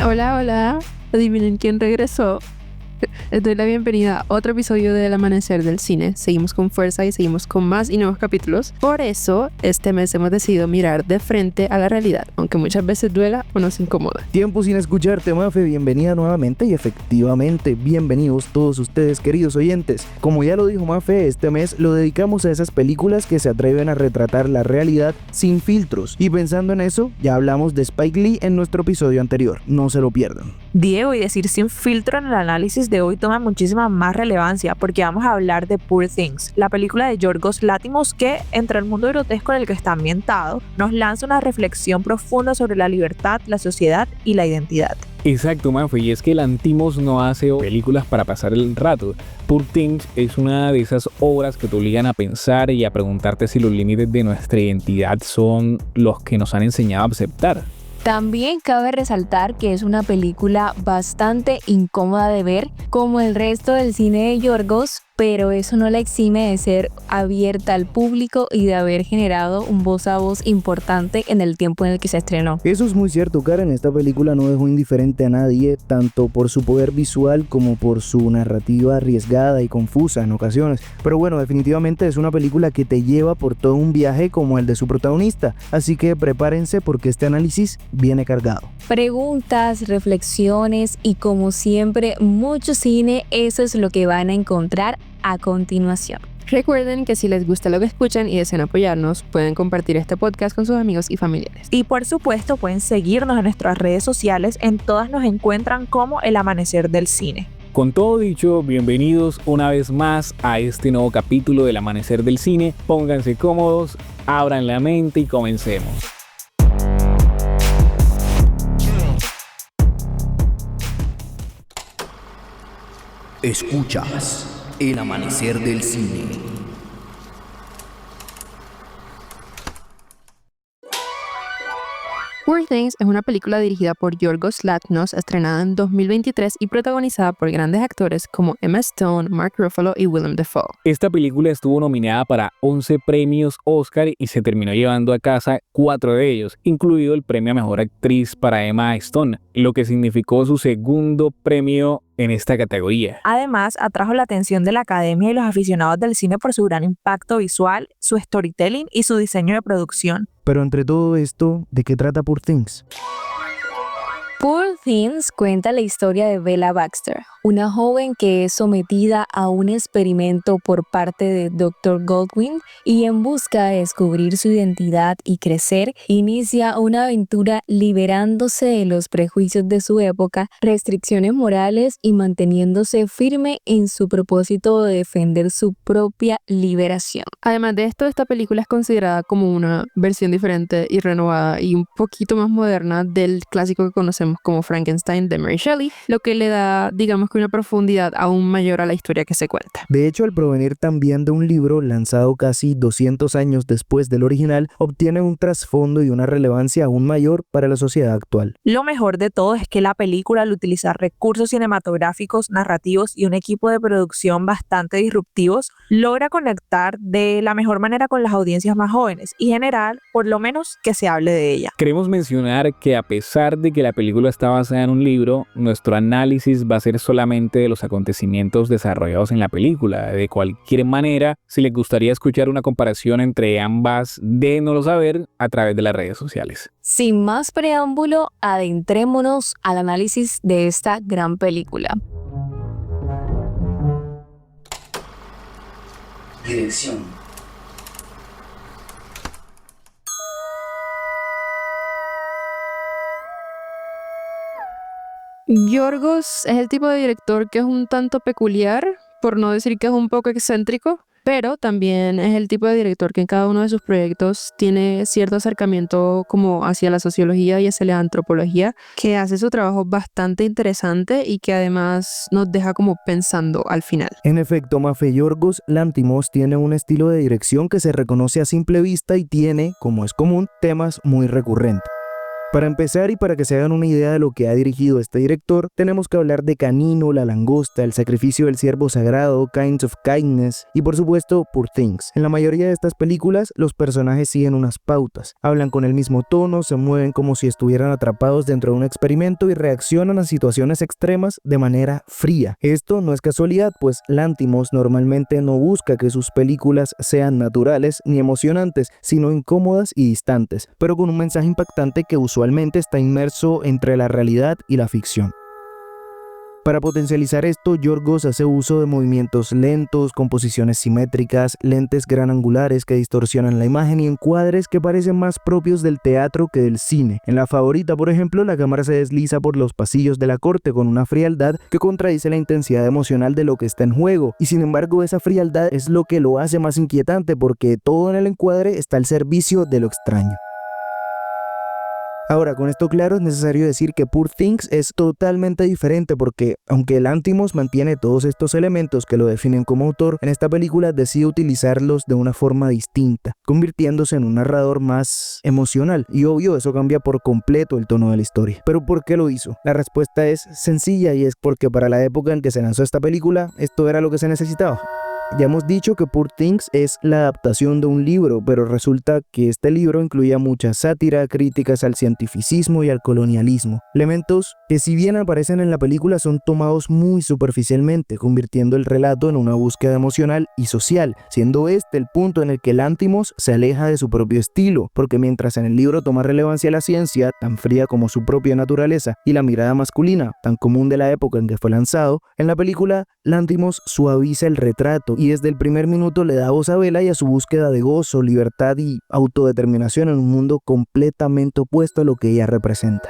Hola, hola. Adivinen quién regresó. Les doy la bienvenida a otro episodio del Amanecer del Cine. Seguimos con fuerza y seguimos con más y nuevos capítulos. Por eso, este mes hemos decidido mirar de frente a la realidad, aunque muchas veces duela o nos incomoda. Tiempo sin escucharte, Mafe. Bienvenida nuevamente y efectivamente, bienvenidos todos ustedes, queridos oyentes. Como ya lo dijo Mafe, este mes lo dedicamos a esas películas que se atreven a retratar la realidad sin filtros. Y pensando en eso, ya hablamos de Spike Lee en nuestro episodio anterior. No se lo pierdan. Diego, y decir sin filtro en el análisis de hoy toma muchísima más relevancia porque vamos a hablar de Poor Things, la película de Yorgos Lanthimos que, entre el mundo grotesco en el que está ambientado, nos lanza una reflexión profunda sobre la libertad, la sociedad y la identidad. Exacto, Manfred, y es que Lanthimos no hace películas para pasar el rato. Poor Things es una de esas obras que te obligan a pensar y a preguntarte si los límites de nuestra identidad son los que nos han enseñado a aceptar. También cabe resaltar que es una película bastante incómoda de ver, como el resto del cine de Yorgos, pero eso no la exime de ser abierta al público y de haber generado un voz a voz importante en el tiempo en el que se estrenó. Eso es muy cierto, Karen. Esta película no dejó indiferente a nadie, tanto por su poder visual como por su narrativa arriesgada y confusa en ocasiones. Pero bueno, definitivamente es una película que te lleva por todo un viaje como el de su protagonista, así que prepárense porque este análisis viene cargado. Preguntas, reflexiones y, como siempre, mucho cine. Eso es lo que van a encontrar a continuación. Recuerden que si les gusta lo que escuchan y desean apoyarnos, pueden compartir este podcast con sus amigos y familiares. Y por supuesto pueden seguirnos en nuestras redes sociales, en todas nos encuentran como El Amanecer del Cine. Con todo dicho, bienvenidos una vez más a este nuevo capítulo del Amanecer del Cine. Pónganse cómodos, abran la mente y comencemos. Escuchas El Amanecer del Cine. Poor Things es una película dirigida por Yorgos Lanthimos, estrenada en 2023 y protagonizada por grandes actores como Emma Stone, Mark Ruffalo y Willem Dafoe. Esta película estuvo nominada para 11 premios Oscar y se terminó llevando a casa 4 de ellos, incluido el premio a Mejor Actriz para Emma Stone, lo que significó su segundo premio en esta categoría. Además, atrajo la atención de la academia y los aficionados del cine por su gran impacto visual, su storytelling y su diseño de producción. Pero entre todo esto, ¿de qué trata Poor Things? Poor Things cuenta la historia de Bella Baxter, una joven que es sometida a un experimento por parte de Dr. Goldwyn y, en busca de descubrir su identidad y crecer, inicia una aventura liberándose de los prejuicios de su época, restricciones morales y manteniéndose firme en su propósito de defender su propia liberación. Además de esto, esta película es considerada como una versión diferente y renovada y un poquito más moderna del clásico que conocemos como Frankenstein de Mary Shelley, lo que le da, digamos que una profundidad aún mayor a la historia que se cuenta. De hecho, al provenir también de un libro lanzado casi 200 años después del original, obtiene un trasfondo y una relevancia aún mayor para la sociedad actual. Lo mejor de todo es que la película, al utilizar recursos cinematográficos, narrativos y un equipo de producción bastante disruptivos, logra conectar de la mejor manera con las audiencias más jóvenes y generar, por lo menos, que se hable de ella. Queremos mencionar que a pesar de que la película está basada en un libro, nuestro análisis va a ser solamente de los acontecimientos desarrollados en la película. De cualquier manera, si les gustaría escuchar una comparación entre ambas, déjenoslo saber a través de las redes sociales. Sin más preámbulo, adentrémonos al análisis de esta gran película. Dirección. Yorgos es el tipo de director que es un tanto peculiar, por no decir que es un poco excéntrico, pero también es el tipo de director que en cada uno de sus proyectos tiene cierto acercamiento como hacia la sociología y hacia la antropología, que hace su trabajo bastante interesante y que además nos deja como pensando al final. En efecto, Mafe, Yorgos Lanthimos tiene un estilo de dirección que se reconoce a simple vista y tiene, como es común, temas muy recurrentes. Para empezar y para que se hagan una idea de lo que ha dirigido este director, tenemos que hablar de Canino, La Langosta, El Sacrificio del Ciervo Sagrado, Kinds of Kindness y por supuesto Poor Things. En la mayoría de estas películas los personajes siguen unas pautas, hablan con el mismo tono, se mueven como si estuvieran atrapados dentro de un experimento y reaccionan a situaciones extremas de manera fría. Esto no es casualidad, pues Lanthimos normalmente no busca que sus películas sean naturales ni emocionantes, sino incómodas y distantes, pero con un mensaje impactante que usualmente está inmerso entre la realidad y la ficción. Para potencializar esto, Yorgos hace uso de movimientos lentos, composiciones simétricas, lentes gran angulares que distorsionan la imagen y encuadres que parecen más propios del teatro que del cine. En La Favorita, por ejemplo, la cámara se desliza por los pasillos de la corte con una frialdad que contradice la intensidad emocional de lo que está en juego, y sin embargo esa frialdad es lo que lo hace más inquietante porque todo en el encuadre está al servicio de lo extraño. Ahora, con esto claro, es necesario decir que Poor Things es totalmente diferente porque, aunque Lanthimos mantiene todos estos elementos que lo definen como autor, en esta película decide utilizarlos de una forma distinta, convirtiéndose en un narrador más emocional. Y obvio, eso cambia por completo el tono de la historia. ¿Pero por qué lo hizo? La respuesta es sencilla y es porque para la época en que se lanzó esta película, esto era lo que se necesitaba. Ya hemos dicho que Poor Things es la adaptación de un libro, pero resulta que este libro incluía mucha sátira, críticas al cientificismo y al colonialismo, elementos que si bien aparecen en la película son tomados muy superficialmente, convirtiendo el relato en una búsqueda emocional y social, siendo este el punto en el que Lanthimos se aleja de su propio estilo, porque mientras en el libro toma relevancia la ciencia, tan fría como su propia naturaleza, y la mirada masculina, tan común de la época en que fue lanzado, en la película Lanthimos suaviza el retrato y desde el primer minuto le da voz a Bella y a su búsqueda de gozo, libertad y autodeterminación en un mundo completamente opuesto a lo que ella representa.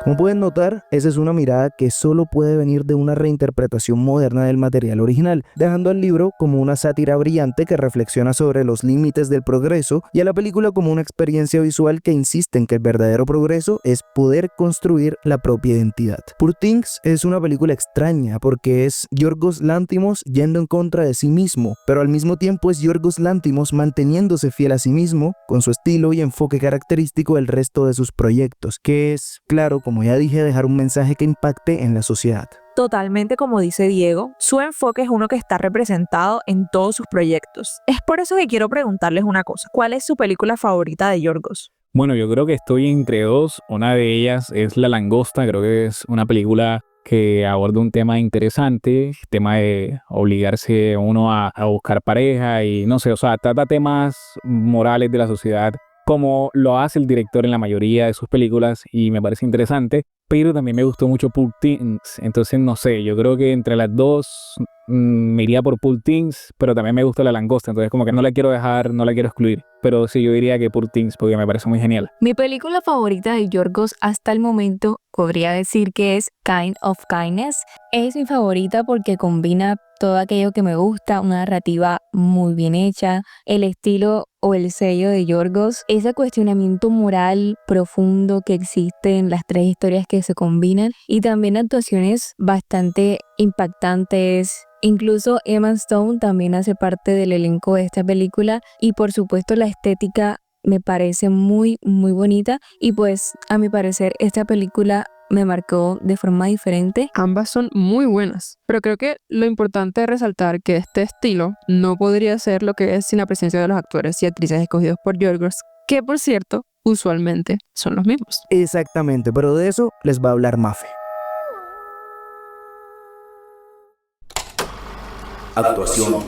Como pueden notar, esa es una mirada que solo puede venir de una reinterpretación moderna del material original, dejando al libro como una sátira brillante que reflexiona sobre los límites del progreso y a la película como una experiencia visual que insiste en que el verdadero progreso es poder construir la propia identidad. Poor Things es una película extraña porque es Yorgos Lanthimos yendo en contra de sí mismo, pero al mismo tiempo es Yorgos Lanthimos manteniéndose fiel a sí mismo con su estilo y enfoque característico del resto de sus proyectos, que es, claro, como ya dije, dejar un mensaje que impacte en la sociedad. Totalmente como dice Diego, su enfoque es uno que está representado en todos sus proyectos. Es por eso que quiero preguntarles una cosa. ¿Cuál es su película favorita de Yorgos? Bueno, yo creo que estoy entre dos. Una de ellas es La Langosta. Creo que es una película que aborda un tema interesante, el tema de obligarse uno a buscar pareja y no sé, o sea, trata temas morales de la sociedad como lo hace el director en la mayoría de sus películas y me parece interesante, pero también me gustó mucho Poor Things, entonces no sé, yo creo que entre las dos me iría por Poor Things, pero también me gusta La Langosta, entonces como que no la quiero dejar, no la quiero excluir, pero sí yo diría que Poor Things porque me parece muy genial. Mi película favorita de Yorgos hasta el momento podría decir que es Kind of Kindness. Es mi favorita porque combina todo aquello que me gusta, una narrativa muy bien hecha, el estilo o el sello de Yorgos, ese cuestionamiento moral profundo que existe en las tres historias que se combinan y también actuaciones bastante impactantes. Incluso Emma Stone también hace parte del elenco de esta película y por supuesto la estética me parece muy muy bonita y pues a mi parecer esta película me marcó de forma diferente. Ambas son muy buenas, pero creo que lo importante es resaltar que este estilo no podría ser lo que es sin la presencia de los actores y actrices escogidos por Yorgos, que por cierto, usualmente son los mismos. Exactamente, pero de eso les va a hablar Mafe. Actuación.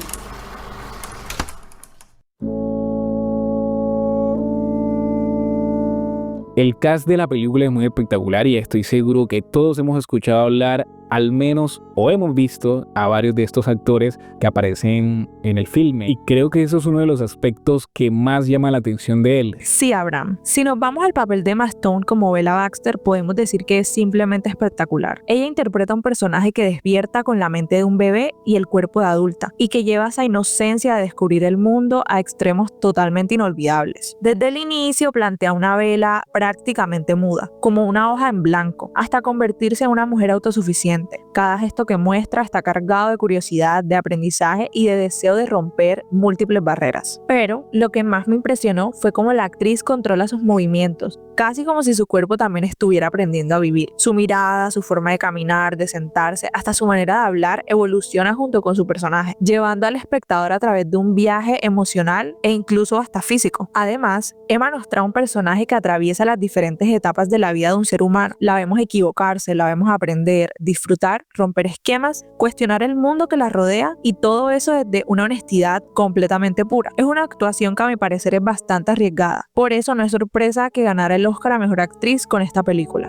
El cast de la película es muy espectacular y estoy seguro que todos hemos escuchado hablar al menos o hemos visto a varios de estos actores que aparecen en el filme y creo que eso es uno de los aspectos que más llama la atención de él. Sí, Abraham. Si nos vamos al papel de Emma Stone como Bella Baxter, podemos decir que es simplemente espectacular. Ella interpreta un personaje que despierta con la mente de un bebé y el cuerpo de adulta y que lleva esa inocencia de descubrir el mundo a extremos totalmente inolvidables. Desde el inicio plantea una Bella prácticamente muda, como una hoja en blanco, hasta convertirse en una mujer autosuficiente inteligente. Cada gesto que muestra está cargado de curiosidad, de aprendizaje y de deseo de romper múltiples barreras. Pero lo que más me impresionó fue cómo la actriz controla sus movimientos, casi como si su cuerpo también estuviera aprendiendo a vivir. Su mirada, su forma de caminar, de sentarse, hasta su manera de hablar evoluciona junto con su personaje, llevando al espectador a través de un viaje emocional e incluso hasta físico. Además, Emma nos trae un personaje que atraviesa las diferentes etapas de la vida de un ser humano. La vemos equivocarse, la vemos aprender, disfrutar, romper esquemas, cuestionar el mundo que la rodea y todo eso desde una honestidad completamente pura. Es una actuación que a mi parecer es bastante arriesgada. Por eso no es sorpresa que ganara el Oscar a Mejor Actriz con esta película.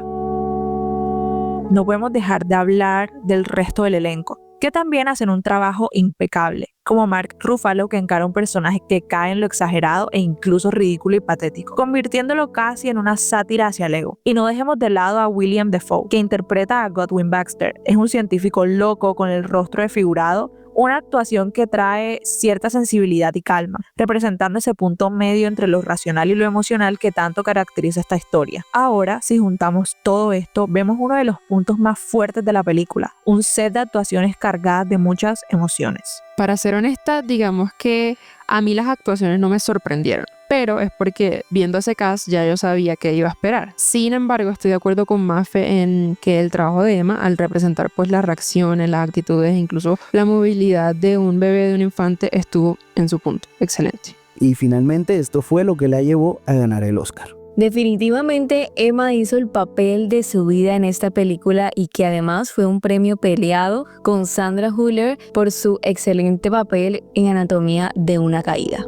No podemos dejar de hablar del resto del elenco, que también hacen un trabajo impecable, como Mark Ruffalo, que encara un personaje que cae en lo exagerado e incluso ridículo y patético, convirtiéndolo casi en una sátira hacia el ego. Y no dejemos de lado a William Dafoe, que interpreta a Godwin Baxter. Es un científico loco con el rostro desfigurado, una actuación que trae cierta sensibilidad y calma, representando ese punto medio entre lo racional y lo emocional que tanto caracteriza esta historia. Ahora, si juntamos todo esto, vemos uno de los puntos más fuertes de la película, un set de actuaciones cargadas de muchas emociones. Para ser honesta, digamos que a mí las actuaciones no me sorprendieron, pero es porque viendo ese cast ya yo sabía qué iba a esperar. Sin embargo, estoy de acuerdo con Mafe en que el trabajo de Emma, al representar pues las reacciones, las actitudes, incluso la movilidad de un bebé, de un infante, estuvo en su punto. Excelente. Y finalmente esto fue lo que la llevó a ganar el Oscar. Definitivamente Emma hizo el papel de su vida en esta película y que además fue un premio peleado con Sandra Hüller por su excelente papel en Anatomía de una caída.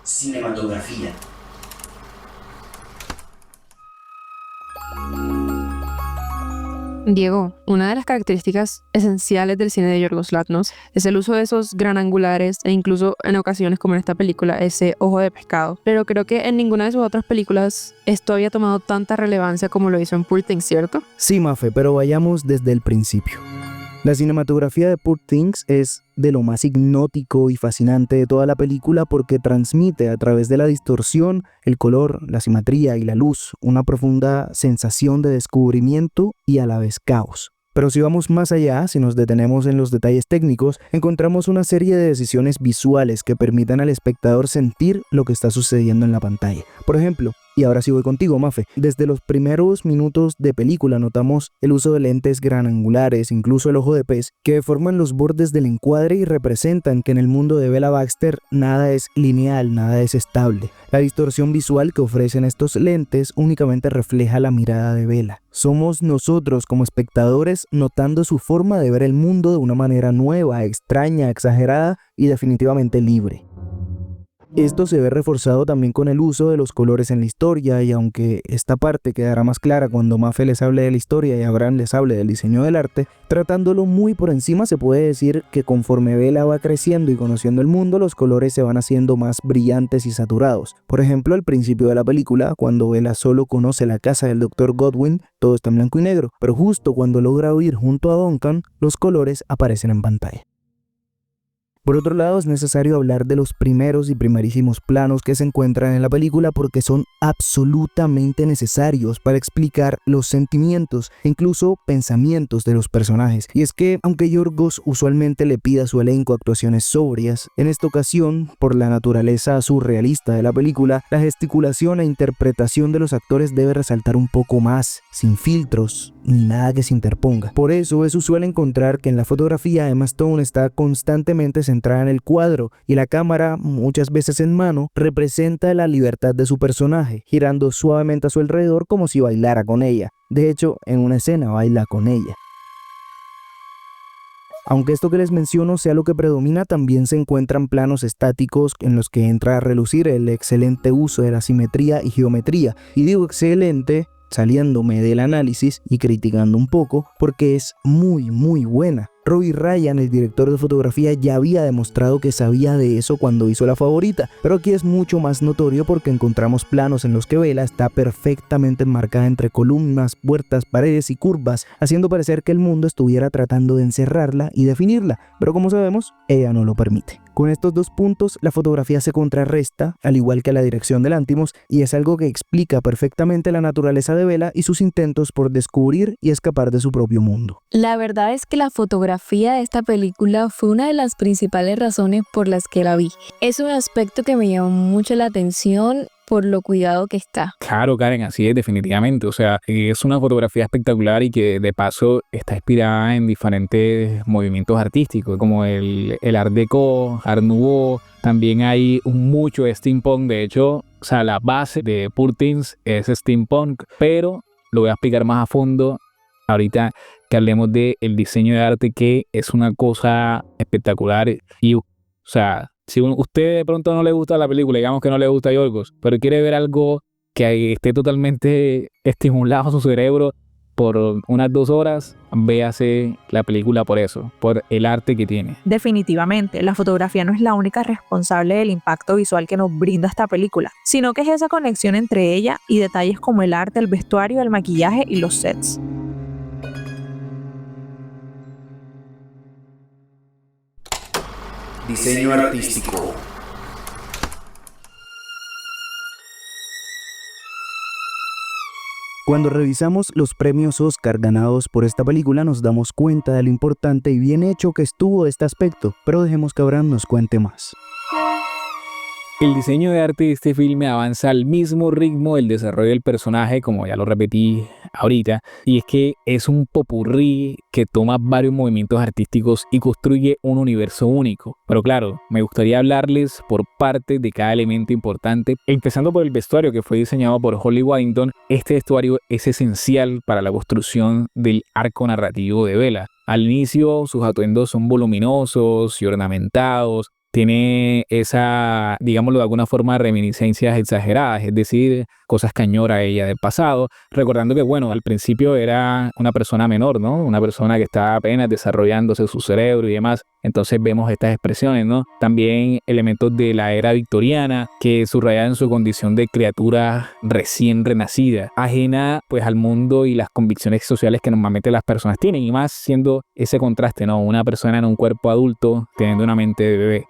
Cinematografía. Diego, una de las características esenciales del cine de Yorgos Lanthimos es el uso de esos gran angulares e incluso en ocasiones como en esta película ese ojo de pescado. Pero creo que en ninguna de sus otras películas esto había tomado tanta relevancia como lo hizo en Poor Things, ¿cierto? Sí, Mafe, pero vayamos desde el principio. La cinematografía de Poor Things es de lo más hipnótico y fascinante de toda la película porque transmite a través de la distorsión, el color, la simetría y la luz una profunda sensación de descubrimiento y a la vez caos. Pero si vamos más allá, si nos detenemos en los detalles técnicos, encontramos una serie de decisiones visuales que permitan al espectador sentir lo que está sucediendo en la pantalla. Por ejemplo, y ahora sí voy contigo, Mafe, desde los primeros minutos de película notamos el uso de lentes gran angulares, incluso el ojo de pez, que deforman los bordes del encuadre y representan que en el mundo de Bella Baxter nada es lineal, nada es estable. La distorsión visual que ofrecen estos lentes únicamente refleja la mirada de Bella. Somos nosotros como espectadores notando su forma de ver el mundo de una manera nueva, extraña, exagerada y definitivamente libre. Esto se ve reforzado también con el uso de los colores en la historia y aunque esta parte quedará más clara cuando Mafe les hable de la historia y Abraham les hable del diseño del arte, tratándolo muy por encima se puede decir que conforme Bella va creciendo y conociendo el mundo, los colores se van haciendo más brillantes y saturados. Por ejemplo, al principio de la película, cuando Bella solo conoce la casa del Dr. Godwin, todo está en blanco y negro, pero justo cuando logra huir junto a Duncan, los colores aparecen en pantalla. Por otro lado, es necesario hablar de los primeros y primerísimos planos que se encuentran en la película porque son absolutamente necesarios para explicar los sentimientos e incluso pensamientos de los personajes. Y es que, aunque Yorgos usualmente le pide a su elenco actuaciones sobrias, en esta ocasión, por la naturaleza surrealista de la película, la gesticulación e interpretación de los actores debe resaltar un poco más, sin filtros ni nada que se interponga. Por eso es usual encontrar que en la fotografía Emma Stone está constantemente centrada en el cuadro y la cámara, muchas veces en mano, representa la libertad de su personaje, girando suavemente a su alrededor como si bailara con ella. De hecho, en una escena baila con ella. Aunque esto que les menciono sea lo que predomina, también se encuentran planos estáticos en los que entra a relucir el excelente uso de la simetría y geometría. Y digo excelente saliéndome del análisis y criticando un poco porque es muy buena. Robbie Ryan, el director de fotografía, ya había demostrado que sabía de eso cuando hizo La Favorita, pero aquí es mucho más notorio porque encontramos planos en los que Bella está perfectamente enmarcada entre columnas, puertas, paredes y curvas, haciendo parecer que el mundo estuviera tratando de encerrarla y definirla, pero como sabemos, ella no lo permite. Con estos dos puntos, la fotografía se contrarresta, al igual que la dirección de Lanthimos, y es algo que explica perfectamente la naturaleza de Bella y sus intentos por descubrir y escapar de su propio mundo. La verdad es que la fotografía de esta película fue una de las principales razones por las que la vi. Es un aspecto que me llamó mucho la atención por lo cuidado que está. Claro, Karen, así es, definitivamente. O sea, es una fotografía espectacular y que de paso está inspirada en diferentes movimientos artísticos, como el Art Deco, Art Nouveau. También hay mucho steampunk. De hecho, o sea, la base de Poor Things es steampunk, pero lo voy a explicar más a fondo ahorita que hablemos del diseño de arte, que es una cosa espectacular. Y, o sea, si usted de pronto no le gusta la película, digamos que no le gusta Yorgos, pero quiere ver algo que esté totalmente estimulado su cerebro por unas 2 horas, véase la película por eso, por el arte que tiene. Definitivamente, la fotografía no es la única responsable del impacto visual que nos brinda esta película, sino que es esa conexión entre ella y detalles como el arte, el vestuario, el maquillaje y los sets. Diseño artístico. Cuando revisamos los premios Oscar ganados por esta película, nos damos cuenta de lo importante y bien hecho que estuvo este aspecto, pero dejemos que Abraham nos cuente más. El diseño de arte de este filme avanza al mismo ritmo del desarrollo del personaje, como ya lo repetí ahorita, y es que es un popurrí que toma varios movimientos artísticos y construye un universo único. Pero claro, me gustaría hablarles por parte de cada elemento importante, empezando por el vestuario, que fue diseñado por Holly Waddington. Este vestuario es esencial para la construcción del arco narrativo de Bella. Al inicio, sus atuendos son voluminosos y ornamentados. Tiene esa, digámoslo de alguna forma, reminiscencias exageradas, es decir, cosas que añora ella del pasado, recordando que, bueno, al principio era una persona menor, ¿no? Una persona que estaba apenas desarrollándose su cerebro y demás. Entonces vemos estas expresiones, ¿no? También elementos de la era victoriana que subrayan su condición de criatura recién renacida, ajena pues al mundo y las convicciones sociales que normalmente las personas tienen, y más siendo ese contraste, ¿no? Una persona en un cuerpo adulto teniendo una mente de bebé.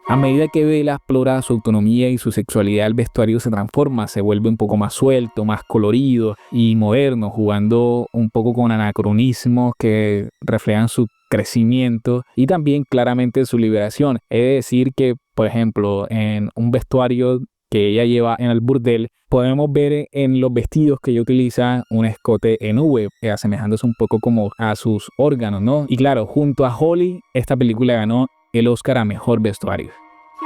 A medida que Bella explora su autonomía y su sexualidad, el vestuario se transforma, se vuelve un poco más suelto, más colorido y moderno, jugando un poco con anacronismos que reflejan su crecimiento y también claramente su liberación. Es decir que, por ejemplo, en un vestuario que ella lleva en el burdel, podemos ver en los vestidos que ella utiliza un escote en V, asemejándose un poco como a sus órganos, ¿no? Y claro, junto a Holly, esta película ganó el Oscar a Mejor Vestuario.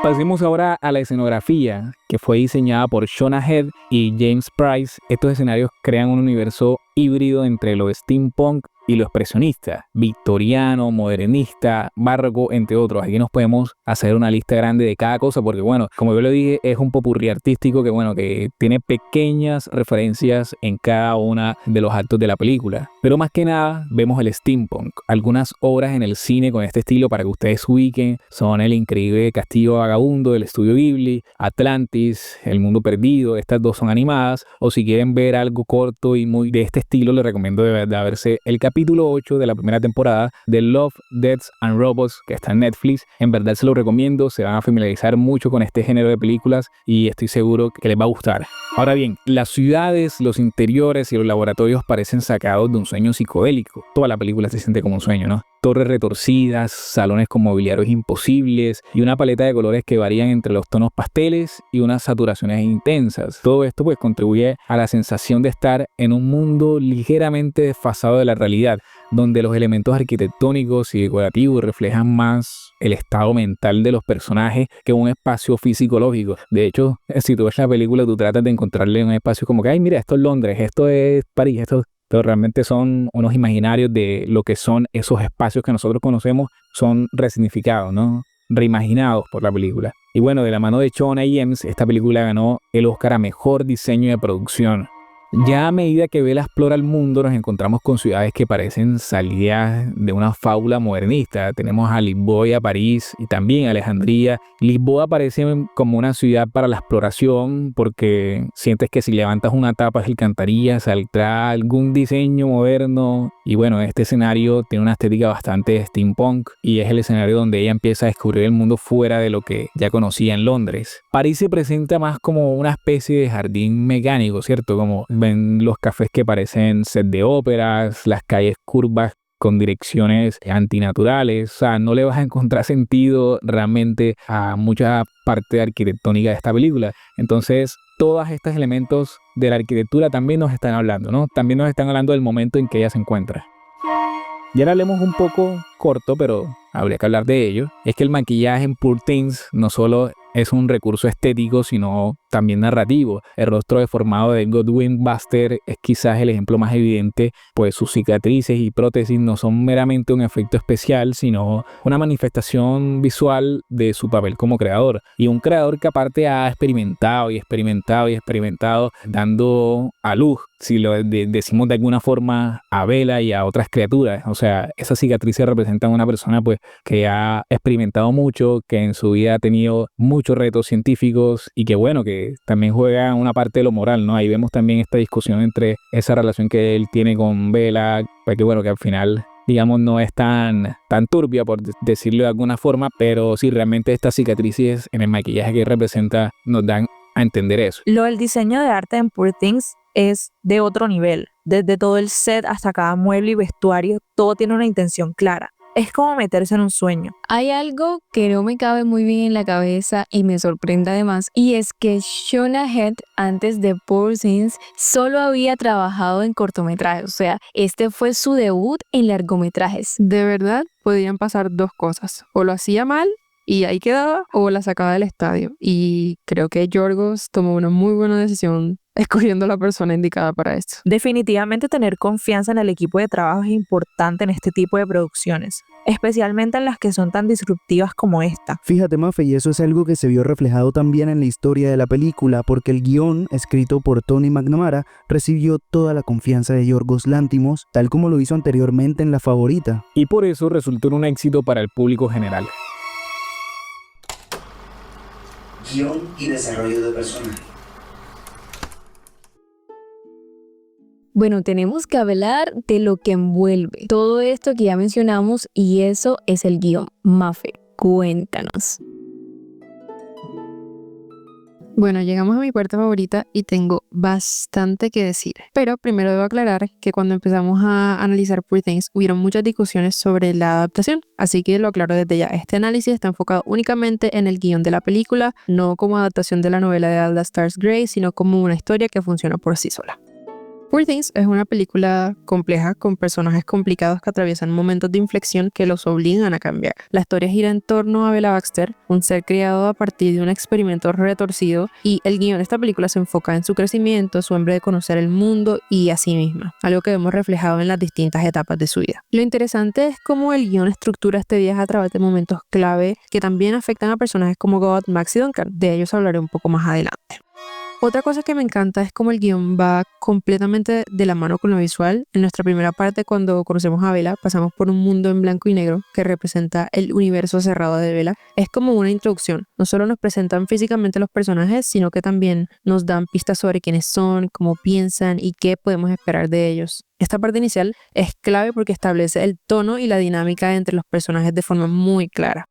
Pasemos ahora a la escenografía, que fue diseñada por Shona Head y James Price. Estos escenarios crean un universo híbrido entre lo steampunk y lo expresionista, victoriano, modernista, barroco, entre otros. Aquí nos podemos hacer una lista grande de cada cosa porque, bueno, como yo lo dije, es un popurrí artístico que, bueno, que tiene pequeñas referencias en cada una de los actos de la película. Pero más que nada, vemos el steampunk. Algunas obras en el cine con este estilo, para que ustedes ubiquen, son El increíble Castillo Vagabundo del estudio Ghibli, Atlantis, El mundo perdido. Estas dos son animadas. O si quieren ver algo corto y muy de este estilo, les recomiendo de verdad verse el capítulo 8 de la primera temporada de Love, Death and Robots, que está en Netflix. En verdad se lo recomiendo, se van a familiarizar mucho con este género de películas y estoy seguro que les va a gustar. Ahora bien, las ciudades, los interiores y los laboratorios parecen sacados de un sueño psicodélico. Toda la película se siente como un sueño, ¿no? Torres retorcidas, salones con mobiliarios imposibles y una paleta de colores que varían entre los tonos pasteles y unas saturaciones intensas. Todo esto pues contribuye a la sensación de estar en un mundo ligeramente desfasado de la realidad, donde los elementos arquitectónicos y decorativos reflejan más el estado mental de los personajes que un espacio fisiológico. De hecho, si tú ves la película, tú tratas de encontrarle un espacio como que, ay, mira, esto es Londres, esto es París, pero realmente son unos imaginarios de lo que son esos espacios que nosotros conocemos, son resignificados, ¿no? Reimaginados por la película. Y bueno, de la mano de Shona y James, esta película ganó el Oscar a Mejor Diseño de Producción. Ya a medida que Bella explora el mundo, nos encontramos con ciudades que parecen salidas de una fábula modernista. Tenemos a Lisboa y a París y también a Alejandría. Lisboa parece como una ciudad para la exploración porque sientes que si levantas una tapa de alcantarilla saldrá algún diseño moderno. Y bueno, este escenario tiene una estética bastante steampunk y es el escenario donde ella empieza a descubrir el mundo fuera de lo que ya conocía en Londres. París se presenta más como una especie de jardín mecánico, ¿cierto? Como ven los cafés que parecen set de óperas, las calles curvas con direcciones antinaturales. O sea, no le vas a encontrar sentido realmente a mucha parte arquitectónica de esta película. Entonces, todos estos elementos de la arquitectura también nos están hablando, ¿no? También nos están hablando del momento en que ella se encuentra. Ya lo hablemos un poco corto, pero habría que hablar de ello. Es que el maquillaje en Poor Things no solo es un recurso estético, sino también narrativo. El rostro deformado de Godwin Buster es quizás el ejemplo más evidente, pues sus cicatrices y prótesis no son meramente un efecto especial, sino una manifestación visual de su papel como creador. Y un creador que aparte ha experimentado y experimentado y experimentado, dando a luz, si lo decimos de alguna forma, a Bella y a otras criaturas. O sea, esas cicatrices representan a una persona pues que ha experimentado mucho, que en su vida ha tenido muchos retos científicos y que bueno, que también juega una parte de lo moral, ¿no? Ahí vemos también esta discusión entre esa relación que él tiene con Bella, pues que bueno, que al final digamos no es tan turbia por decirlo de alguna forma, pero sí realmente estas cicatrices en el maquillaje que representa nos dan a entender eso. Lo del diseño de arte en Poor Things es de otro nivel. Desde todo el set hasta cada mueble y vestuario, todo tiene una intención clara. Es como meterse en un sueño. Hay algo que no me cabe muy bien en la cabeza y me sorprende además, y es que Shona Head antes de Poor Things solo había trabajado en cortometrajes, o sea, este fue su debut en largometrajes. De verdad, podían pasar dos cosas. O lo hacía mal y ahí quedaba, o la sacaba del estadio. Y creo que Yorgos tomó una muy buena decisión escogiendo a la persona indicada para esto. Definitivamente tener confianza en el equipo de trabajo es importante en este tipo de producciones, especialmente en las que son tan disruptivas como esta. Fíjate, Mafe, y eso es algo que se vio reflejado también en la historia de la película, porque el guión, escrito por Tony McNamara, recibió toda la confianza de Yorgos Lanthimos, tal como lo hizo anteriormente en La Favorita. Y por eso resultó un éxito para el público general. Guión y desarrollo de personaje. Bueno, tenemos que hablar de lo que envuelve todo esto que ya mencionamos y eso es el guión. Mafe, cuéntanos. Bueno, llegamos a mi parte favorita y tengo bastante que decir. Pero primero debo aclarar que cuando empezamos a analizar Poor Things hubieron muchas discusiones sobre la adaptación. Así que lo aclaro desde ya. Este análisis está enfocado únicamente en el guión de la película, no como adaptación de la novela de Atlas Stars Gray, sino como una historia que funciona por sí sola. Poor Things es una película compleja con personajes complicados que atraviesan momentos de inflexión que los obligan a cambiar. La historia gira en torno a Bella Baxter, un ser creado a partir de un experimento retorcido, y el guión de esta película se enfoca en su crecimiento, su hambre de conocer el mundo y a sí misma, algo que vemos reflejado en las distintas etapas de su vida. Lo interesante es cómo el guión estructura este viaje a través de momentos clave que también afectan a personajes como God, Max y Duncan. De ellos hablaré un poco más adelante. Otra cosa que me encanta es cómo el guión va completamente de la mano con lo visual. En nuestra primera parte, cuando conocemos a Bella, pasamos por un mundo en blanco y negro que representa el universo cerrado de Bella. Es como una introducción. No solo nos presentan físicamente los personajes, sino que también nos dan pistas sobre quiénes son, cómo piensan y qué podemos esperar de ellos. Esta parte inicial es clave porque establece el tono y la dinámica entre los personajes de forma muy clara.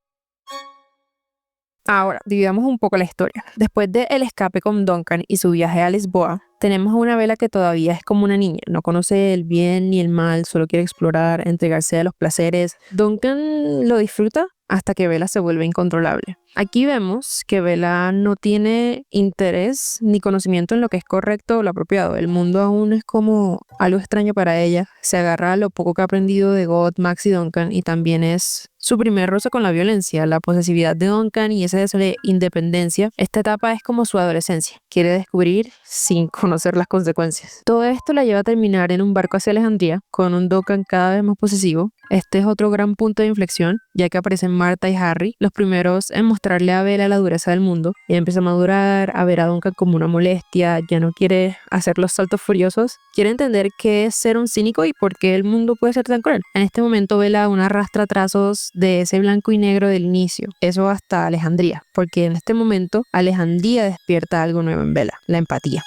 Ahora, dividamos un poco la historia. Después del escape con Duncan y su viaje a Lisboa, tenemos a una Bella que todavía es como una niña. No conoce el bien ni el mal, solo quiere explorar, entregarse a los placeres. Duncan lo disfruta hasta que Bella se vuelve incontrolable. Aquí vemos que Bella no tiene interés ni conocimiento en lo que es correcto o lo apropiado. El mundo aún es como algo extraño para ella. Se agarra a lo poco que ha aprendido de God, Max y Duncan, y también es su primer roce con la violencia, la posesividad de Duncan y ese deseo de independencia. Esta etapa es como su adolescencia. Quiere descubrir sin conocer las consecuencias. Todo esto la lleva a terminar en un barco hacia Alejandría con un Duncan cada vez más posesivo. Este es otro gran punto de inflexión, ya que aparecen Marta y Harry, los primeros en mostrar mostrarle a Bella la dureza del mundo. Ella empieza a madurar, a ver a Duncan como una molestia, ya no quiere hacer los saltos furiosos, quiere entender qué es ser un cínico y por qué el mundo puede ser tan cruel. En este momento Bella aún arrastra trazos de ese blanco y negro del inicio, eso hasta Alejandría, porque en este momento Alejandría despierta algo nuevo en Bella, la empatía.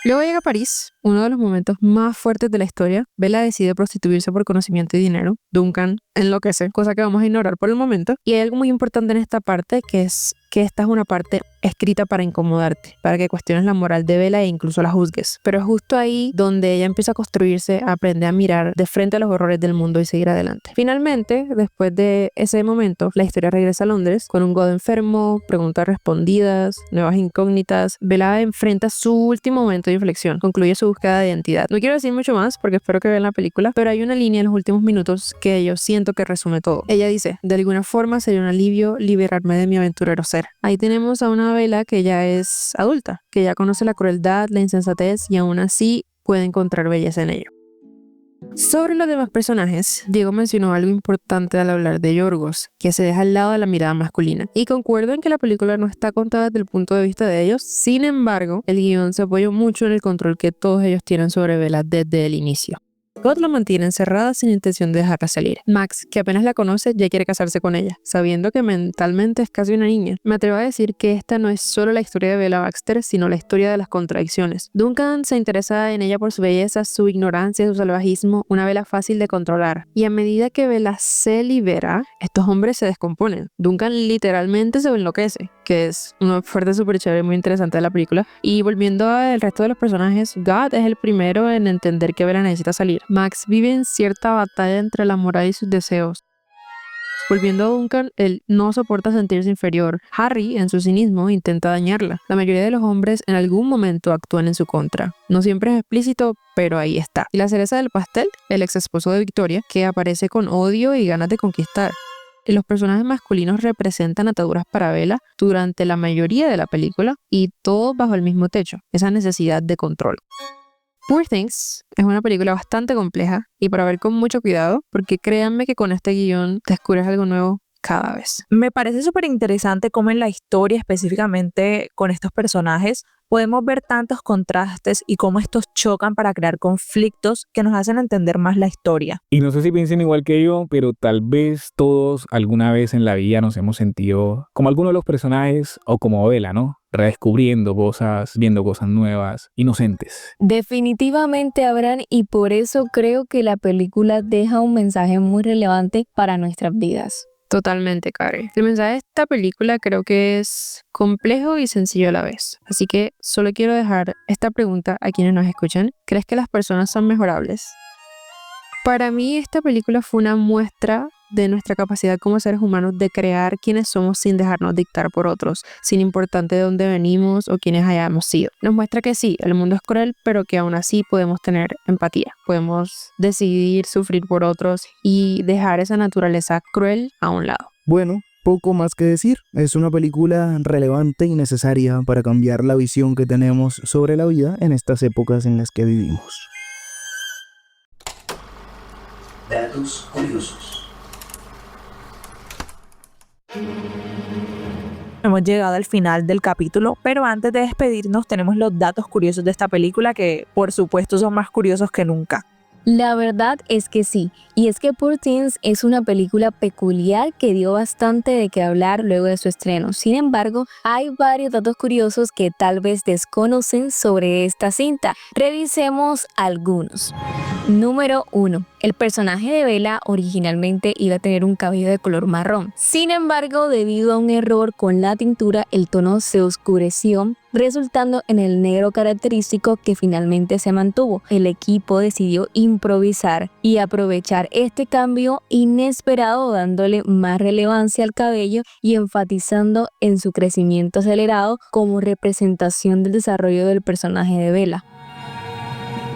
Luego llega a París, uno de los momentos más fuertes de la historia. Bella decide prostituirse por conocimiento y dinero. Duncan enloquece, cosa que vamos a ignorar por el momento. Y hay algo muy importante en esta parte, que es que esta es una parte escrita para incomodarte, para que cuestiones la moral de Bella e incluso la juzgues. Pero es justo ahí donde ella empieza a construirse, aprende a mirar de frente a los horrores del mundo y seguir adelante. Finalmente, después de ese momento, la historia regresa a Londres con un God enfermo, preguntas respondidas, nuevas incógnitas. Bella enfrenta su último momento de inflexión, concluye su búsqueda de identidad. No quiero decir mucho más porque espero que vean la película, pero hay una línea en los últimos minutos que yo siento que resume todo. Ella dice: de alguna forma sería un alivio liberarme de mi aventurero ser. Ahí tenemos a una Bella que ya es adulta, que ya conoce la crueldad, la insensatez y aún así puede encontrar belleza en ello. Sobre los demás personajes, Diego mencionó algo importante al hablar de Yorgos, que se deja al lado de la mirada masculina. Y concuerdo en que la película no está contada desde el punto de vista de ellos, sin embargo, el guión se apoyó mucho en el control que todos ellos tienen sobre Bella desde el inicio. God la mantiene encerrada sin intención de dejarla salir. Max, que apenas la conoce, ya quiere casarse con ella, sabiendo que mentalmente es casi una niña. Me atrevo a decir que esta no es solo la historia de Bella Baxter, sino la historia de las contradicciones. Duncan se interesa en ella por su belleza, su ignorancia, su salvajismo, una Bella fácil de controlar. Y a medida que Bella se libera, estos hombres se descomponen. Duncan literalmente se enloquece, que es una parte súper chévere y muy interesante de la película. Y volviendo al resto de los personajes, God es el primero en entender que Bella necesita salir. Max vive en cierta batalla entre la moral y sus deseos. Volviendo a Duncan, él no soporta sentirse inferior. Harry, en su cinismo, intenta dañarla. La mayoría de los hombres en algún momento actúan en su contra. No siempre es explícito, pero ahí está. Y la cereza del pastel, el ex esposo de Victoria, que aparece con odio y ganas de conquistar. Los personajes masculinos representan ataduras para Bella durante la mayoría de la película y todos bajo el mismo techo, esa necesidad de control. Poor Things es una película bastante compleja y para ver con mucho cuidado, porque créanme que con este guión descubres algo nuevo cada vez. Me parece súper interesante cómo en la historia, específicamente con estos personajes, podemos ver tantos contrastes y cómo estos chocan para crear conflictos que nos hacen entender más la historia. Y no sé si piensen igual que yo, pero tal vez todos alguna vez en la vida nos hemos sentido como alguno de los personajes o como Bella, ¿no? Redescubriendo cosas, viendo cosas nuevas, inocentes. Definitivamente, Abraham, y por eso creo que la película deja un mensaje muy relevante para nuestras vidas. Totalmente, Karen. El mensaje de esta película creo que es complejo y sencillo a la vez. Así que solo quiero dejar esta pregunta a quienes nos escuchan. ¿Crees que las personas son mejorables? Para mí esta película fue una muestra de nuestra capacidad como seres humanos de crear quienes somos sin dejarnos dictar por otros, sin importar de dónde venimos o quiénes hayamos sido. Nos muestra que sí, el mundo es cruel, pero que aún así podemos tener empatía. Podemos decidir sufrir por otros y dejar esa naturaleza cruel a un lado. Bueno, poco más que decir. Es una película relevante y necesaria para cambiar la visión que tenemos sobre la vida en estas épocas en las que vivimos. Datos curiosos. Hemos llegado al final del capítulo, pero antes de despedirnos tenemos los datos curiosos de esta película que por supuesto son más curiosos que nunca. La verdad es que sí, y es que Poor Things es una película peculiar que dio bastante de qué hablar luego de su estreno. Sin embargo, hay varios datos curiosos que tal vez desconocen sobre esta cinta. Revisemos algunos. Número 1. El personaje de Bella originalmente iba a tener un cabello de color marrón. Sin embargo, debido a un error con la tintura, el tono se oscureció, resultando en el negro característico que finalmente se mantuvo. El equipo decidió improvisar y aprovechar este cambio inesperado, dándole más relevancia al cabello y enfatizando en su crecimiento acelerado como representación del desarrollo del personaje de Bella.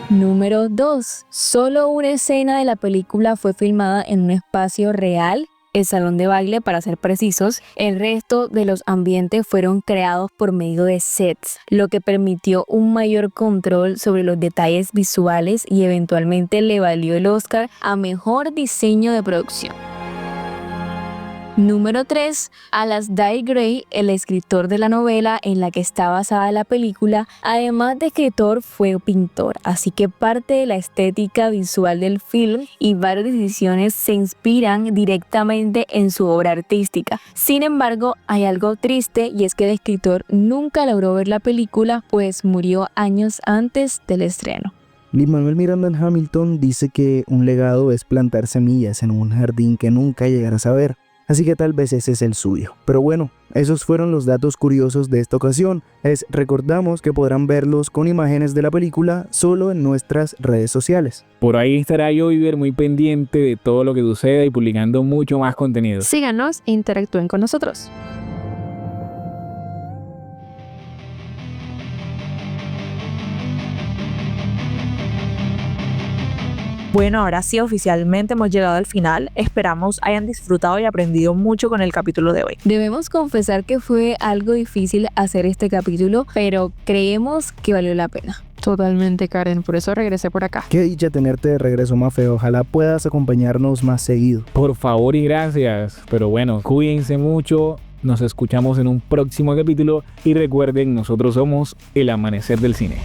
Número 2. Solo una escena de la película fue filmada en un espacio real, el salón de baile para ser precisos. El resto de los ambientes fueron creados por medio de sets, lo que permitió un mayor control sobre los detalles visuales y eventualmente le valió el Oscar a Mejor Diseño de Producción. Número 3. Alasdair Gray, el escritor de la novela en la que está basada la película, además de escritor fue pintor, así que parte de la estética visual del film y varias decisiones se inspiran directamente en su obra artística. Sin embargo, hay algo triste y es que el escritor nunca logró ver la película, pues murió años antes del estreno. Lin-Manuel Miranda en Hamilton dice que un legado es plantar semillas en un jardín que nunca llegarás a ver, así que tal vez ese es el suyo. Pero bueno, esos fueron los datos curiosos de esta ocasión. Les recordamos que podrán verlos con imágenes de la película solo en nuestras redes sociales. Por ahí estará Joyver muy pendiente de todo lo que suceda y publicando mucho más contenido. Síganos e interactúen con nosotros. Bueno, ahora sí, oficialmente hemos llegado al final. Esperamos hayan disfrutado y aprendido mucho con el capítulo de hoy. Debemos confesar que fue algo difícil hacer este capítulo, pero creemos que valió la pena. Totalmente, Karen, por eso regresé por acá. Qué dicha tenerte de regreso, Mafe. Ojalá puedas acompañarnos más seguido. Por favor y gracias. Pero bueno, cuídense mucho. Nos escuchamos en un próximo capítulo y recuerden, nosotros somos El Amanecer del Cine.